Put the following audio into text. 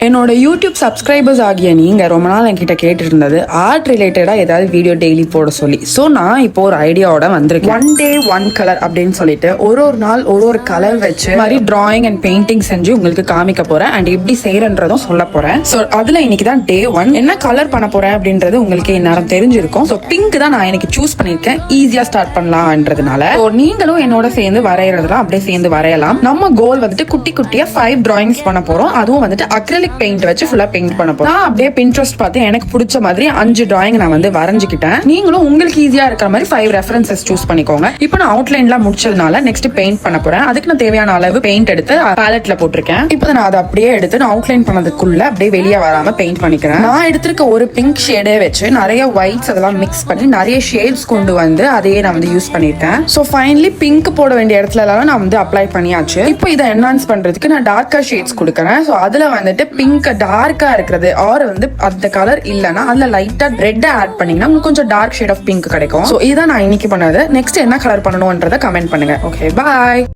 என்னோட YouTube subscribers ஆகிய நீங்க ரொம்ப நாள் என்கிட்ட கேட்டு இருந்தது ஆர்ட் ரிலேட்டடா ஏதாவது வீடியோ டெய்லி போட சொல்லி. ஸோ நான் இப்போ ஒரு ஐடியாவோட வந்திருக்கேன். ஒன் டே ஒன் கலர் அப்படின்னு சொல்லிட்டு ஒரு நாள் ஒரு கலர் வச்சு மாதிரி டிராயிங் அண்ட் பெயிண்டிங் செஞ்சு உங்களுக்கு காமிக்க போறேன் அண்ட் எப்படி செய்யறன்றதும் சொல்ல போறேன். ஸோ அதுல இன்னைக்கு தான் டே ஒன். என்ன கலர் பண்ண போறேன் அப்படின்றது உங்களுக்கு இந்நேரம் தெரிஞ்சிருக்கும். ஸோ பிங்க் தான் நான் எனக்கு சூஸ் பண்ணிருக்கேன், ஈஸியா ஸ்டார்ட் பண்ணலாம்ன்றதுனால. ஸோ நீங்களும் என்னோட சேர்ந்து வரைகிறதுலாம் அப்படியே சேர்ந்து வரையலாம். நம்ம கோல் வந்துட்டு குட்டி குட்டியா 5 டிராயிங்ஸ் பண்ண போறோம். அதுவும் வந்துட்டு அக்ரிலிக் பெயிண்ட் வச்சு ஃபுல்லா பெயிண்ட் பண்ண போறேன். நான் அப்படியே பின்ட்ரெஸ்ட் பார்த்து எனக்கு பிடிச்ச மாதிரி 5 டிராயிங் நான் வந்து வரைஞ்சுக்கிட்டேன். நீங்களும் உங்களுக்கு ஈஸியா இருக்கிற மாதிரி 5 ரெஃபரன்சஸ் சூஸ் பண்ணிக்கோங்க. இப்போ நான் அவுட்லைன்லாம் முடிச்சதுனால நெக்ஸ்ட் பெயிண்ட் பண்ண போறேன். அதுக்கு நான் தேவையான அளவு பெயிண்ட் எடுத்து பேலட்ல போட்டிருக்கேன். இப்போ நான் அதை அப்படியே எடுத்து நான் அவுட்லைன் பண்ணதுக்குள்ள அப்படியே வெளியே வராம பெயிண்ட் பண்ணிக்கிறேன். நான் எடுத்திருக்க ஒரு பிங்க் ஷேடே வச்சு நிறைய ஒயிட்ஸ் அதெல்லாம் மிக்ஸ் பண்ணி நிறைய ஷேட்ஸ் கொண்டு வந்து அதையே நான் வந்து யூஸ் பண்ணிட்டேன். ஸோ ஃபைனலி பிங்க் போட வேண்டிய இடத்துல எல்லாம் நான் வந்து அப்ளை பண்ணியாச்சு. இப்போ இதை என்ஹான்ஸ் பண்றதுக்கு நான் டார்க்கர் ஷேட்ஸ் கொடுக்குறேன். ஸோ அதுல வந்துட்டு பிங்க் டார்க்கா இருக்கிறது ஆர் வந்து அந்த கலர் இல்லைன்னா அதுல லைட்டா ரெட் ஆட் பண்ணீங்கன்னா உங்களுக்கு கொஞ்சம் டார்க் ஷேட் ஆஃப் பிங்க் கிடைக்கும். ஸோ இதான் நான் இன்னைக்கு பண்ணது. நெக்ஸ்ட் என்ன கலர் பண்ணணும்ன்றதை கமெண்ட் பண்ணுங்க. ஓகே, பாய்.